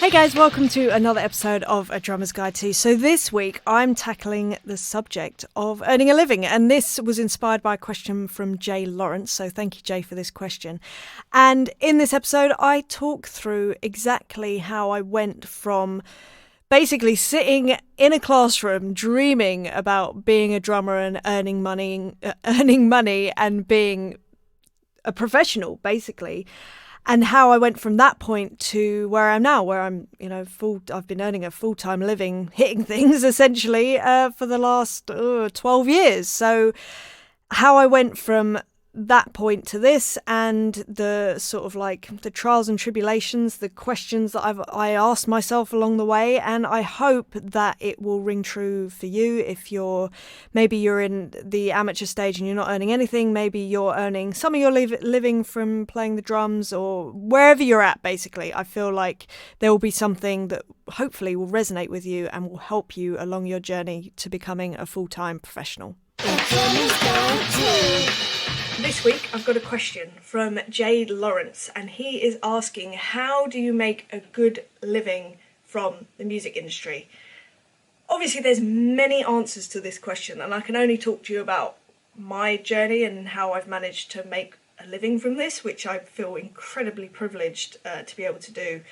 Hey guys, welcome to another episode of A Drummer's Guide to. So this week I'm tackling the subject of earning a living, and this was inspired by a question from Jay Lawrence, so thank you Jay for this question. And in this episode I talk through exactly how I went from basically sitting in a classroom dreaming about being a drummer and earning money and being a professional basically, and how I went from that point to where I am now, where I'm, I've been earning a full-time living, hitting things essentially for the last 12 years. So how I went from that point to this, and the sort of like the trials and tribulations, the questions that I asked myself along the way, and I hope that it will ring true for you if you're in the amateur stage and you're not earning anything. Maybe you're earning some of your living from playing the drums, or wherever you're at basically. I feel like there will be something that hopefully will resonate with you and will help you along your journey to becoming a full-time professional. This week I've got a question from Jade Lawrence, and he is asking, how do you make a good living from the music industry? Obviously there's many answers to this question, and I can only talk to you about my journey and how I've managed to make a living from this, which I feel incredibly privileged to be able to do.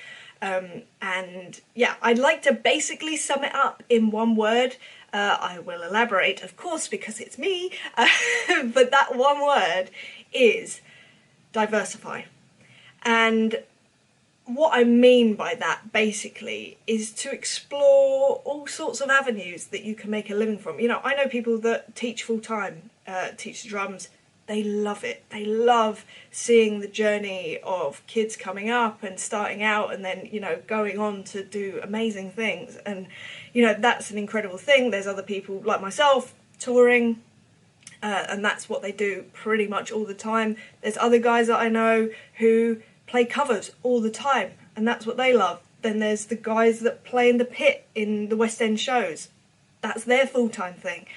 And yeah, I'd like to basically sum it up in one word. I will elaborate, of course, because it's me, but that one word is diversify. And what I mean by that, basically, is to explore all sorts of avenues that you can make a living from. You know, I know people that teach full-time, teach the drums. They love it. They love seeing the journey of kids coming up and starting out and then, going on to do amazing things. And, that's an incredible thing. There's other people like myself touring, and that's what they do pretty much all the time. There's other guys that I know who play covers all the time, and that's what they love. Then there's the guys that play in the pit in the West End shows. That's their full-time thing.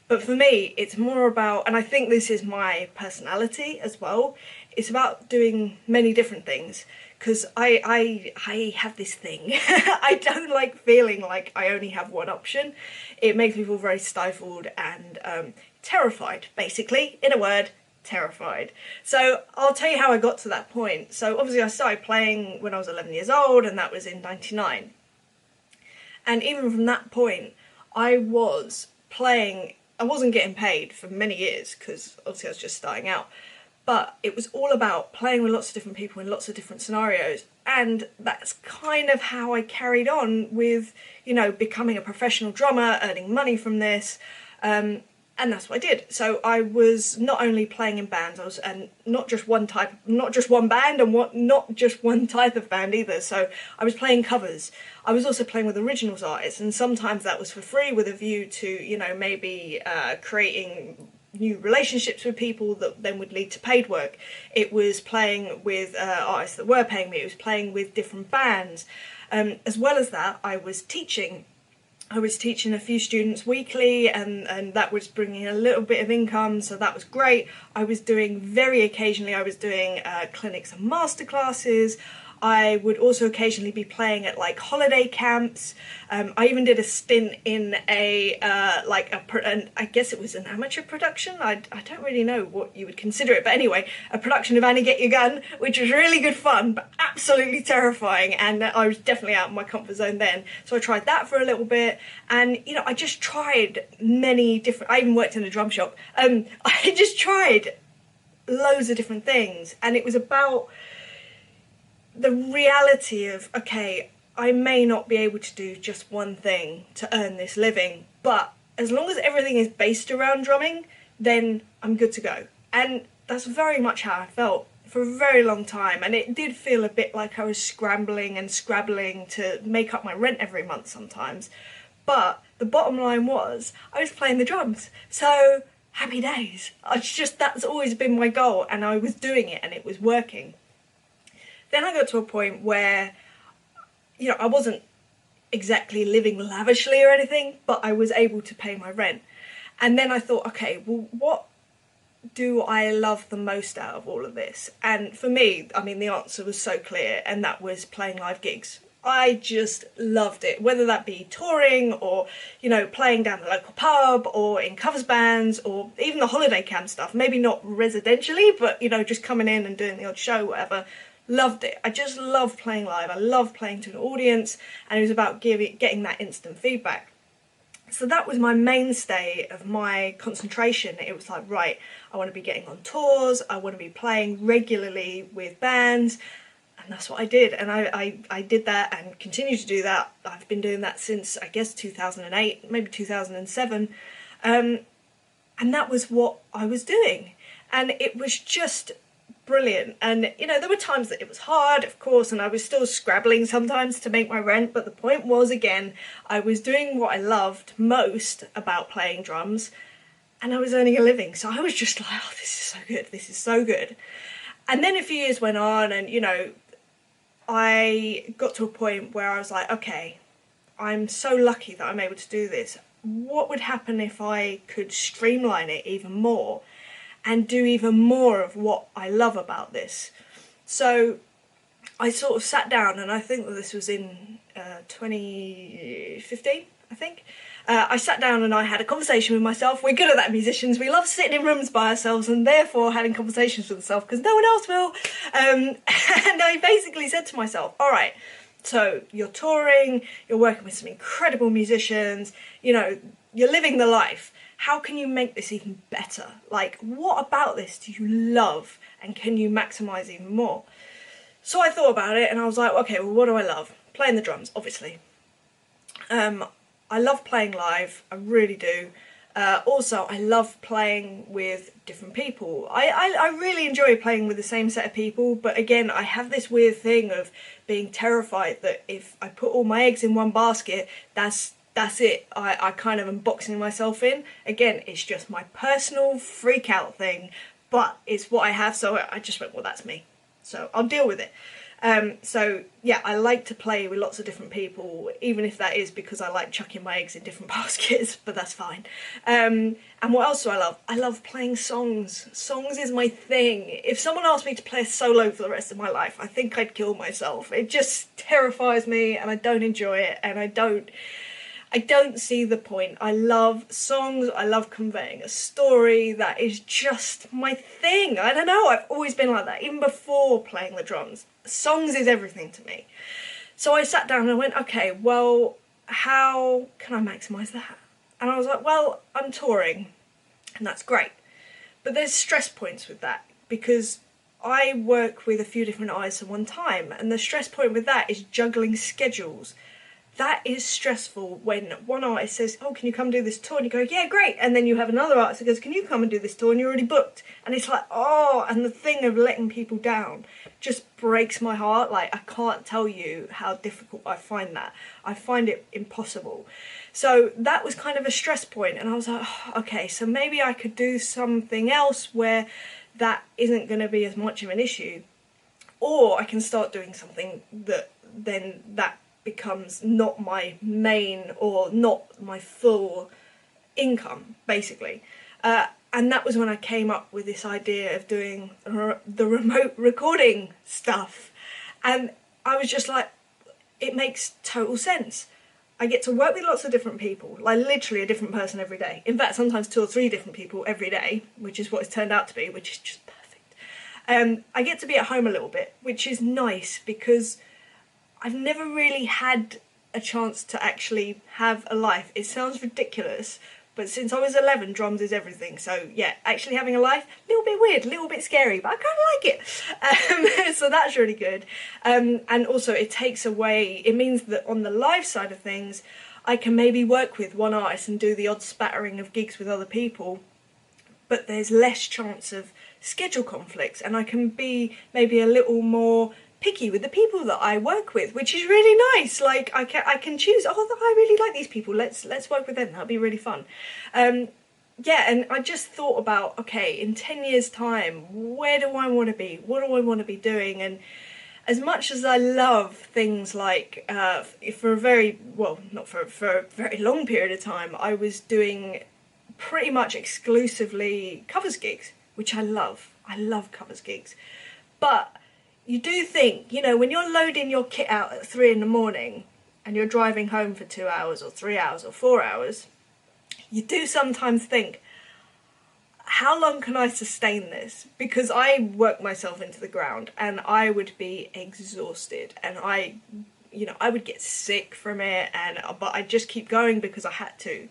But for me, it's more about, and I think this is my personality as well, it's about doing many different things. Because I have this thing. I don't like feeling like I only have one option. It makes me feel very stifled and terrified, basically. In a word, terrified. So I'll tell you how I got to that point. So obviously I started playing when I was 11 years old, and that was in 99. And even from that point, I was playing. I wasn't getting paid for many years because obviously I was just starting out, but it was all about playing with lots of different people in lots of different scenarios, and that's kind of how I carried on with, becoming a professional drummer, earning money from this, and that's what I did. So I was not only playing in bands, and not just one band, and not just one type of band either. So I was playing covers. I was also playing with originals artists, and sometimes that was for free with a view to, maybe creating new relationships with people that then would lead to paid work. It was playing with artists that were paying me. It was playing with different bands. As well as that, I was teaching. I was teaching a few students weekly, and that was bringing a little bit of income, so that was great. I was doing clinics and masterclasses. I would also occasionally be playing at like holiday camps. I even did a stint in I guess it was an amateur production. I don't really know what you would consider it, but anyway, a production of Annie Get Your Gun, which was really good fun, but absolutely terrifying. And I was definitely out of my comfort zone then. So I tried that for a little bit, and I just tried many different. I even worked in a drum shop. I just tried loads of different things, and it was about the reality of, okay, I may not be able to do just one thing to earn this living, but as long as everything is based around drumming, then I'm good to go. And that's very much how I felt for a very long time, and it did feel a bit like I was scrambling and scrabbling to make up my rent every month sometimes. But the bottom line was, I was playing the drums, so happy days. That's always been my goal, and I was doing it, and it was working. Then I got to a point where, I wasn't exactly living lavishly or anything, but I was able to pay my rent. And then I thought, okay, well, what do I love the most out of all of this? And for me, the answer was so clear, and that was playing live gigs. I just loved it, whether that be touring or, you know, playing down the local pub or in covers bands or even the holiday camp stuff. Maybe not residentially, but, you know, just coming in and doing the odd show, whatever. Loved it. I just love playing live. I love playing to an audience, and it was about getting that instant feedback. So that was my mainstay of my concentration. It was like, right, I want to be getting on tours, I want to be playing regularly with bands, and that's what I did. And I did that and continue to do that. I've been doing that since, I guess, 2008, maybe 2007. And that was what I was doing. And it was just brilliant. And, you know, there were times that it was hard, of course, and I was still scrabbling sometimes to make my rent. But the point was, again, I was doing what I loved most about playing drums, and I was earning a living. So I was just like, oh, this is so good. This is so good. And then a few years went on, and, you know, I got to a point where I was like, okay, I'm so lucky that I'm able to do this. What would happen if I could streamline it even more and do even more of what I love about this? So I sort of sat down, and I think that this was in 2015, I think. I sat down and I had a conversation with myself. We're good at that, musicians. We love sitting in rooms by ourselves and therefore having conversations with ourselves because no one else will. And I basically said to myself, all right, so you're touring, you're working with some incredible musicians, you know, you're living the life. How can you make this even better? Like, what about this do you love, and can you maximise even more? So I thought about it and I was like, okay, well, what do I love? Playing the drums, obviously. I love playing live, I really do. Also, I love playing with different people. I really enjoy playing with the same set of people, but again, I have this weird thing of being terrified that if I put all my eggs in one basket, that's it. I kind of am boxing myself in. Again, it's just my personal freak out thing, but it's what I have, so I just went, well, that's me. So I'll deal with it. So yeah, I like to play with lots of different people, even if that is because I like chucking my eggs in different baskets, but that's fine. And what else do I love? I love playing songs. Songs is my thing. If someone asked me to play a solo for the rest of my life, I think I'd kill myself. It just terrifies me, and I don't enjoy it, and I don't see the point. I love songs, I love conveying a story. That is just my thing. I don't know, I've always been like that, even before playing the drums. Songs is everything to me. So I sat down and I went, okay, well, how can I maximise that? And I was like, well, I'm touring, and that's great. But there's stress points with that, because I work with a few different artists at one time, and the stress point with that is juggling schedules. That is stressful when one artist says, oh, can you come do this tour? And you go, yeah, great. And then you have another artist that goes, can you come and do this tour? And you're already booked. And it's like, oh, and the thing of letting people down just breaks my heart. Like, I can't tell you how difficult I find that. I find it impossible. So that was kind of a stress point. And I was like, oh, okay, so maybe I could do something else where that isn't going to be as much of an issue. Or I can start doing something that becomes not my main or not my full income, basically. And that was when I came up with this idea of doing the remote recording stuff. And I was just like, it makes total sense. I get to work with lots of different people, like literally a different person every day. In fact, sometimes 2 or 3 different people every day, which is what it's turned out to be, which is just perfect. I get to be at home a little bit, which is nice because I've never really had a chance to actually have a life. It sounds ridiculous, but since I was 11, drums is everything. So yeah, actually having a life, a little bit weird, a little bit scary, but I kind of like it. So that's really good. And also it takes away, it means that on the live side of things, I can maybe work with one artist and do the odd spattering of gigs with other people, but there's less chance of schedule conflicts, and I can be maybe a little more picky with the people that I work with, which is really nice. Like I can choose, oh, I really like these people, let's work with them, that'll be really fun. Yeah, and I just thought about, okay, in 10 years time, where do I want to be, what do I want to be doing? And as much as I love things like for a very, well, not for a very long period of time, I was doing pretty much exclusively covers gigs, which I love covers gigs, but you do think, when you're loading your kit out at 3 in the morning and you're driving home for 2 hours or 3 hours or 4 hours, you do sometimes think, how long can I sustain this? Because I work myself into the ground and I would be exhausted, and I would get sick from it, but I just keep going because I had to.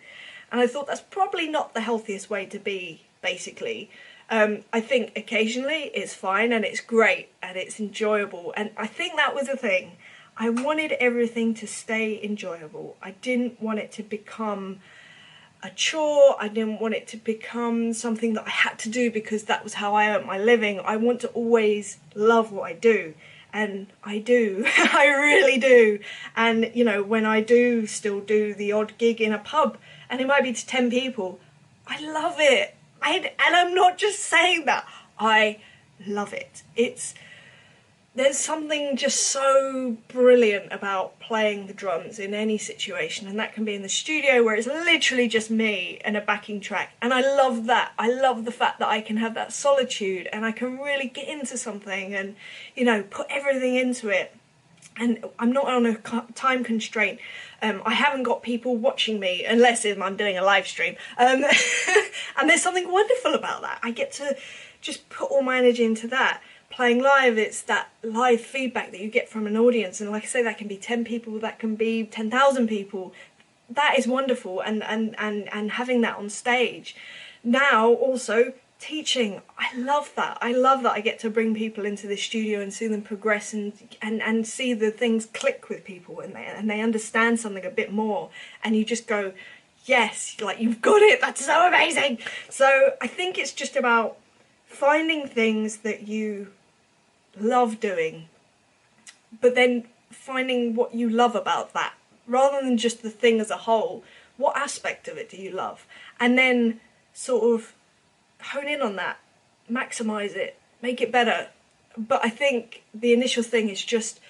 And I thought that's probably not the healthiest way to be, basically. I think occasionally it's fine and it's great and it's enjoyable. And I think that was the thing. I wanted everything to stay enjoyable. I didn't want it to become a chore. I didn't want it to become something that I had to do because that was how I earned my living. I want to always love what I do. And I do. I really do. And, when I do still do the odd gig in a pub, and it might be to 10 people, I love it. And I'm not just saying that. I love it. There's something just so brilliant about playing the drums in any situation, and that can be in the studio where it's literally just me and a backing track, and I love that. I love the fact that I can have that solitude and I can really get into something and, put everything into it. And I'm not on a time constraint. I haven't got people watching me unless I'm doing a live stream. And there's something wonderful about that. I get to just put all my energy into that. Playing live, it's that live feedback that you get from an audience, and like I say, that can be 10 people, that can be 10,000 people. That is wonderful, and having that on stage. Now also teaching, I love that. I get to bring people into the studio and see them progress and see the things click with people, and they understand something a bit more, and you just go, yes, like, you've got it, that's so amazing. So I think it's just about finding things that you love doing, but then finding what you love about that, rather than just the thing as a whole. What aspect of it do you love? And then sort of hone in on that, maximize it, make it better. But I think the initial thing is just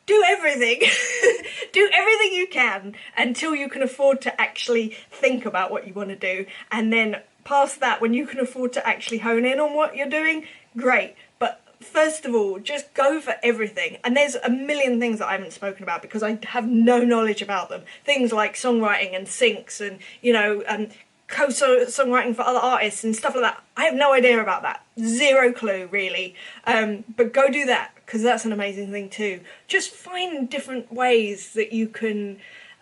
do everything. Do everything you can until you can afford to actually think about what you want to do. And then past that, when you can afford to actually hone in on what you're doing, great. But first of all, just go for everything. And there's a million things that I haven't spoken about because I have no knowledge about them. Things like songwriting and syncs and, co-songwriting for other artists and stuff like that. I have no idea about that. Zero clue, really. But go do that, because that's an amazing thing too. Just find different ways that you can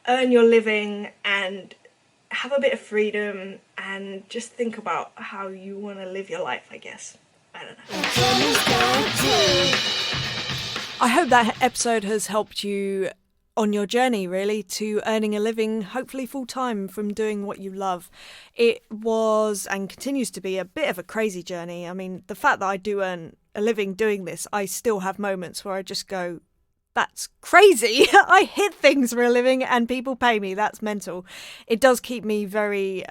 earn your living and have a bit of freedom, and just think about how you want to live your life, I guess. I don't know. I hope that episode has helped you on your journey, really, to earning a living, hopefully full-time, from doing what you love. It was, and continues to be, a bit of a crazy journey. I mean, the fact that I do earn a living doing this, I still have moments where I just go, that's crazy. I hit things for a living and people pay me. That's mental. It does keep me very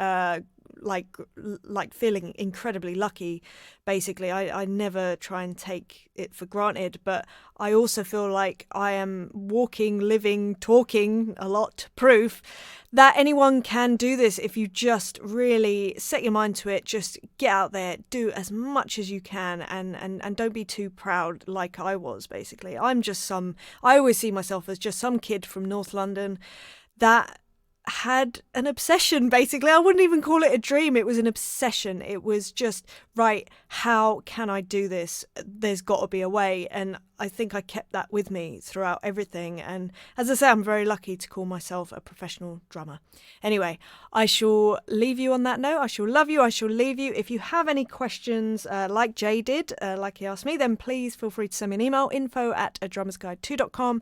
like feeling incredibly lucky, basically. I never try and take it for granted, but I also feel like I am walking, living, talking a lot proof that anyone can do this if you just really set your mind to it. Just get out there, do as much as you can, and don't be too proud like I was, basically. I always see myself as just some kid from North London that had an obsession, basically. I wouldn't even call it a dream. It was an obsession. It was just, right, how can I do this? There's got to be a way. And I think I kept that with me throughout everything. And as I say, I'm very lucky to call myself a professional drummer. Anyway, I shall leave you on that note. I shall love you. I shall leave you. If you have any questions, like Jay did, like he asked me, then please feel free to send me an email, info@adrummersguide2.com.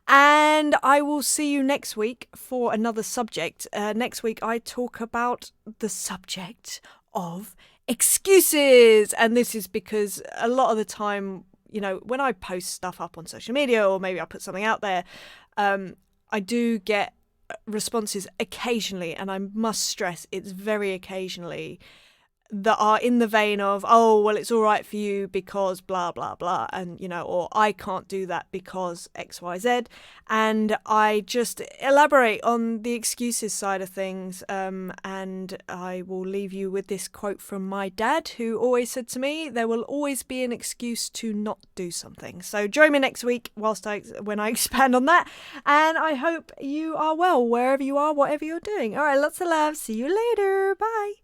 And I will see you next week for another subject. Next week, I talk about the subject of excuses. And this is because a lot of the time, when I post stuff up on social media, or maybe I put something out there, I do get responses occasionally. And I must stress, it's very occasionally, that are in the vein of, oh, well, it's all right for you because blah, blah, blah. And, or I can't do that because X, Y, Z. And I just elaborate on the excuses side of things. And I will leave you with this quote from my dad, who always said to me, there will always be an excuse to not do something. So join me next week when I expand on that. And I hope you are well, wherever you are, whatever you're doing. All right, lots of love. See you later. Bye.